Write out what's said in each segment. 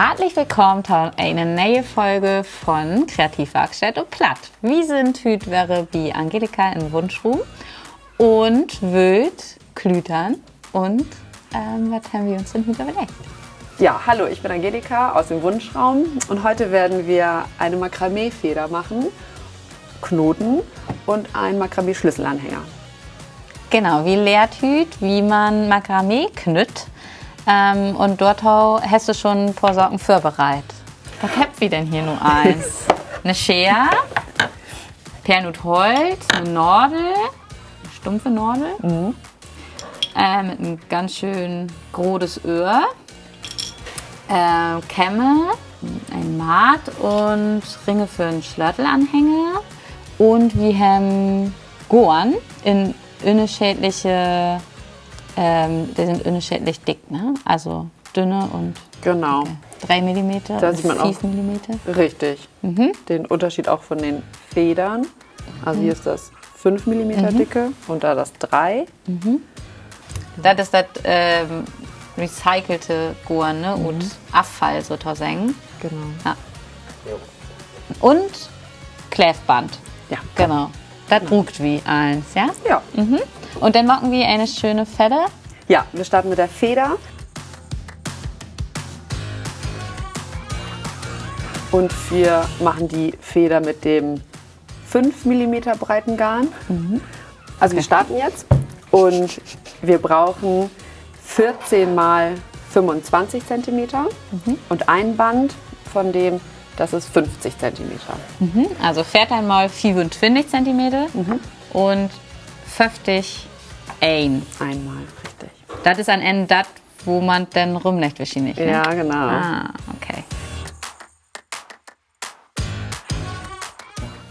Herzlich willkommen zu einer neuen Folge von Kreativwerkstatt und Platt. Wir sind heute wäre wie Angelika im Wunschraum und wild klütern und was haben wir uns denn heute überlegt? Ja, hallo, ich bin Angelika aus dem Wunschraum und heute werden wir eine Makramee-Feder machen, Knoten und einen Makramee-Schlüsselanhänger. Genau, wie lehrt heute, wie man Makramee knütt. Und dort hast du schon ein paar Sorgen vorbereitet. Was habt ihr denn hier nur eins? Eine Schere, Pernut Holz, eine Nadel, eine stumpfe Nadel, mit einem ganz schön großes Öhr, Kämme, ein Maat und Ringe für einen Schlörtelanhänger. Und wir haben Gorn in unterschiedliche. Die sind unterschiedlich dick, ne? Also dünne und Genau. Okay. 3 mm, Da sieht man 5 auch mm. richtig den Unterschied auch von den Federn. Also hier ist das 5 mm dicke und da das 3. Das ist das recycelte Gorn, ne? Und Abfall sozusagen. Genau. Ja. Und Klebeband. Ja. Genau. Das druckt wie eins, ja? Ja. Und dann machen wir eine schöne Feder. Ja, wir starten mit der Feder. Und wir machen die Feder mit dem 5 mm breiten Garn. Also wir starten jetzt und wir brauchen 14 mal 25 cm und ein Band von dem, das ist 50 cm. Also 14 mal 25 cm und 50 ein. Einmal, richtig. Das ist am Ende das, wo man dann rumlegt wahrscheinlich, ne? Ja, genau. Ah, okay.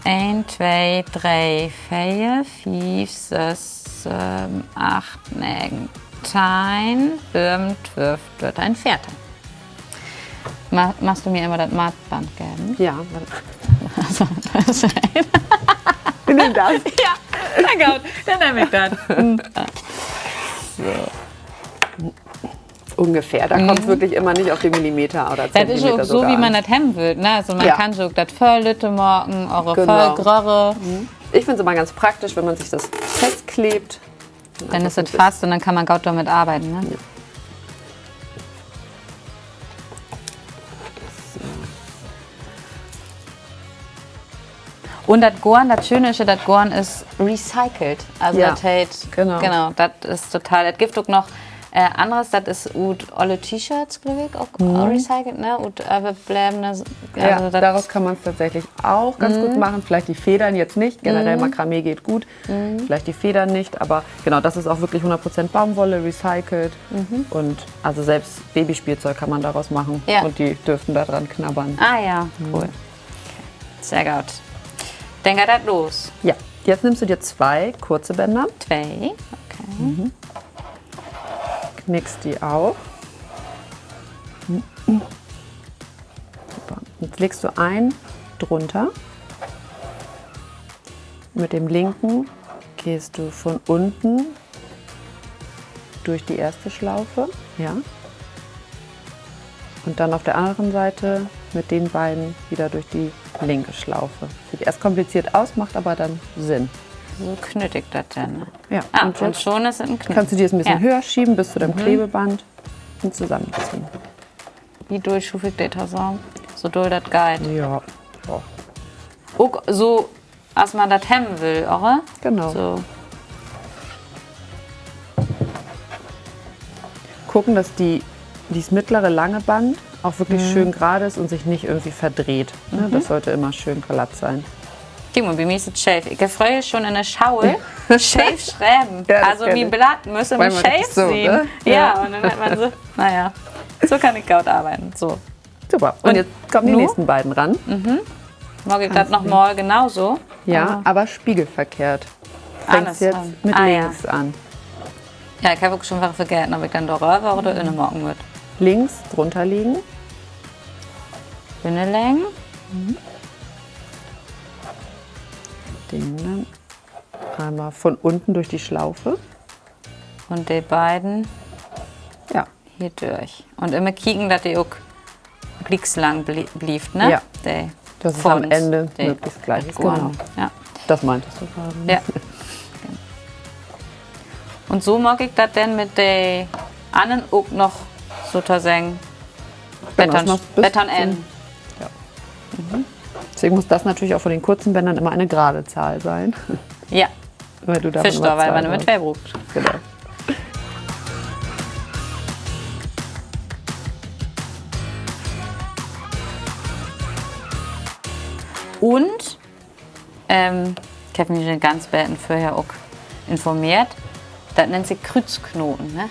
1, 2, 3, 4, 5, 6, 7, 8, 9, 10, 11, 12, 13, 14. Machst du mir immer das Maßband geben? Ja. Also, das ist ein. Wir nehmen das. Ja, na gut, dann nehme ich das. Ungefähr. Da kommt es wirklich immer nicht auf den Millimeter oder Das Zentimeter ist auch so, sogar wie man an. das haben will. Ne? Also man Ja. kann so das Volllitte machen, eure Genau. Vollgröre. Ich finde es immer ganz praktisch, wenn man sich das festklebt. Dann ist es fast und dann kann man gut damit arbeiten. Ne? Und das Gorn, das Schöne ist, das Gorn ist recycelt. Also Ja, das hält, genau. das ist total, das gibt auch noch anderes, das ist ut alle T-Shirts, glaube ich, auch recycelt, ne? Und bleibende, also Ja, das, daraus kann man es tatsächlich auch ganz gut machen. Vielleicht die Federn jetzt nicht. Generell Makramee geht gut. Vielleicht die Federn nicht. Aber genau, das ist auch wirklich 100% Baumwolle, recycelt. Und also selbst Babyspielzeug kann man daraus machen. Ja. Und die dürften da dran knabbern. Ah ja, cool. Okay. Sehr gut. Dann geht das los. Ja, jetzt nimmst du dir 2 kurze Bänder, 2, okay. knickst die auf. Super. Jetzt legst du einen drunter. Mit dem linken gehst du von unten durch die erste Schlaufe. Ja. Und dann auf der anderen Seite mit den beiden wieder durch die linke Schlaufe. Sieht erst kompliziert aus, macht aber dann Sinn. So knüttig das dann. Ne? Ja. Ah, Und und jetzt schon ist es ein Knütt. kannst du dir das ein bisschen Ja. höher schieben bis zu deinem Klebeband und zusammenziehen. Wie durchschufig das so? So doll das geht. Ja. Oh. Auch so, als man das hemmen will, oder? Genau. So. Gucken, dass dieses mittlere lange Band auch wirklich schön gerade ist und sich nicht irgendwie verdreht. Ne? Das sollte immer schön glatt sein. Guck mal, bei mir ist es schäf. Ich freue schon in der Schaue, schäf schreiben. Ja, das also kenn wie ich. Blatt müssen Weil wir man schäf das so, sehen. ne? Ja, Ja. und dann hat man so, naja, so kann ich gut arbeiten. So. Super. Und Und jetzt kommen die nu? nächsten beiden ran. Mag ich das nochmal genauso? Ja, aber spiegelverkehrt. Anders Fängst jetzt an. mit Ah, ja. links an. Ja, ich habe auch schon was vergessen, ob ich dann da rüber oder innen machen wird. Links drunter liegen. Binnenlängen. Den dann einmal von unten durch die Schlaufe. Und die beiden Ja. hier durch. Und immer kicken, dass die auch gliekslang blieft, ne? Ja. Der Das ist am Fond, Ende der möglichst gleich. Figur. Genau. Ja. Das meintest du gerade. Ja. Und so mag ich das denn mit den anderen auch noch sozusagen Genau, das Beton, macht bis Beton zum- enden. Deswegen muss das natürlich auch von den kurzen Bändern immer eine gerade Zahl sein. Ja, Weil du davon Fisch immer da, weil zwei man mit brauchst. Fellbruch. Genau. Und ich habe mich schon ganz beten vorher auch informiert. Das nennt sich Krützknoten, ne?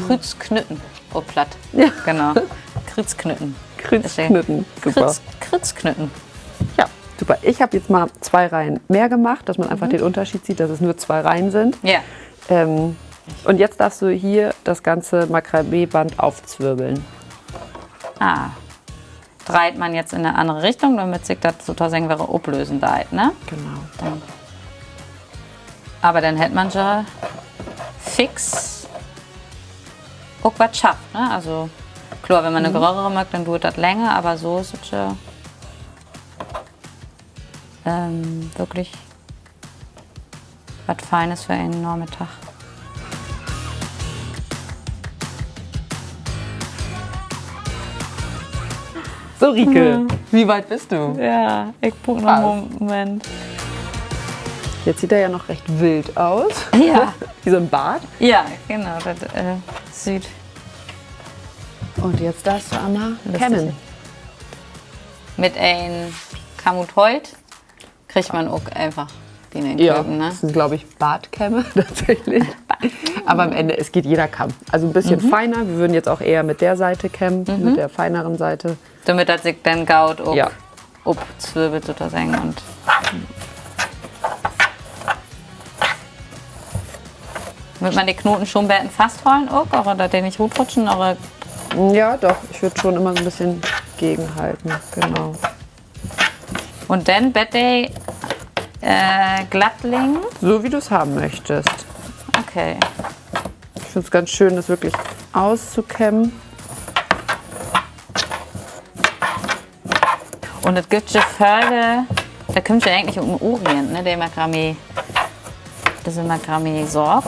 Krützknütten, oh platt. Ja. Genau. Krützknütten. Krützknütten. Super. Krützknütten. Ja, super. Ich habe jetzt mal 2 Reihen mehr gemacht, dass man einfach den Unterschied sieht, dass es nur 2 Reihen sind. Ja. Und jetzt darfst du hier das ganze Makramee-Band aufzwirbeln. Ah. Dreht man jetzt in eine andere Richtung, damit sich das sozusagen wäre ablösen da, ne? Genau. Dann. Aber dann hätte man schon fix auch was schafft, ne? Also klar, wenn man eine größere mag, dann dauert das länger, aber so ist es schon wirklich was Feines für einen Nachmittag. So, Rike, wie weit bist du? Ja, ich brauche noch einen Moment. Jetzt sieht er ja noch recht wild aus. Ja. Wie so ein Bart. Ja, genau, das sieht Und jetzt darfst du einmal Lustig. kämmen. mit einem Kamutholt kriegt man auch einfach wie in den Ja, Köben, ne? das sind, glaube ich, Bartkämme tatsächlich. Aber am Ende, es geht jeder Kamm. Also ein bisschen feiner. Wir würden jetzt auch eher mit der Seite kämmen, mit der feineren Seite. Damit das sich dann gaut auch Ja. abzwirbelt sozusagen. Und wird man die Knoten schon betten fast holen auch, oder den nicht rutrutschen, oder Ja, doch. Ich würde schon immer so ein bisschen gegenhalten. Genau. und dann bitte glattlingen. So wie du es haben möchtest. Okay. Ich finde es ganz schön, das wirklich auszukämmen. Und es gibt schon Fälle, da kommt ja eigentlich um den Orient, ne, der Makramee. Das ist Makramee-Sorg.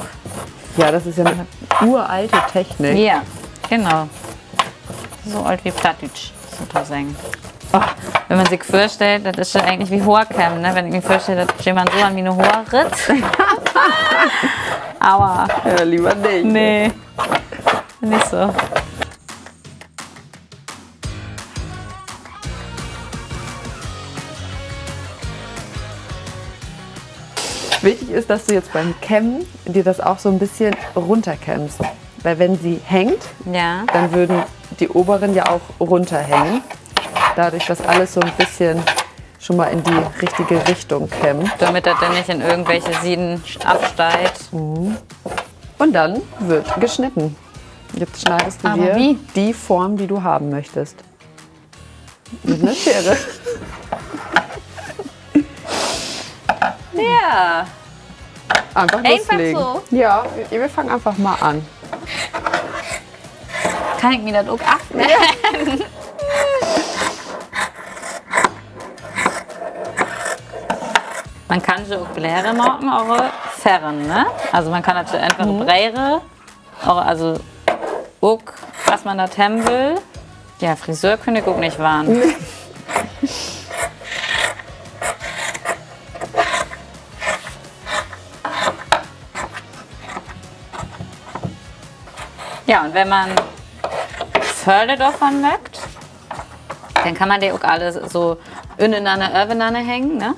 Ja, das ist ja eine uralte Technik. Ja, genau. So alt wie Plattdeutsch, sozusagen. Wenn man sich vorstellt, das ist ja eigentlich wie Horkämmen, ne? Wenn ich mir vorstelle, dass jemand so an wie eine Horrit. Aua. Ja, lieber nicht. Nee, nicht so. Wichtig ist, dass du jetzt beim Kämmen dir das auch so ein bisschen runterkämmst. Weil wenn sie hängt, Ja. dann würden die oberen ja auch runterhängen. Dadurch, dass alles so ein bisschen schon mal in die richtige Richtung kämmt. Damit das dann nicht in irgendwelche Sieden absteigt. Und dann wird geschnitten. Jetzt schneidest du Aber dir wie? die Form, die du haben möchtest. Mit einer Schere. Ja. Einfach Einfach loslegen. so? Ja, wir fangen einfach mal an. Kann ich mir das auch abnehmen? Man kann so auch Bläre machen, eure Ferren, ne? Also man kann natürlich entweder Bläre, also auch, was man da haben will. Ja, Friseur könnte ich auch nicht wahren. Ja, und wenn man Förde davon mögt, dann kann man die auch alle so ineinander, aufeinander hängen, ne?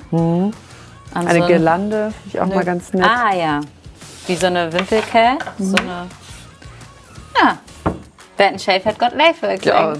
An Eine so ein- Girlande, finde ich auch mal ganz nett. Ah ja, wie so eine Wimpelkette, so eine. Ja, wer ein Schäfer hat Gott Leif Ja,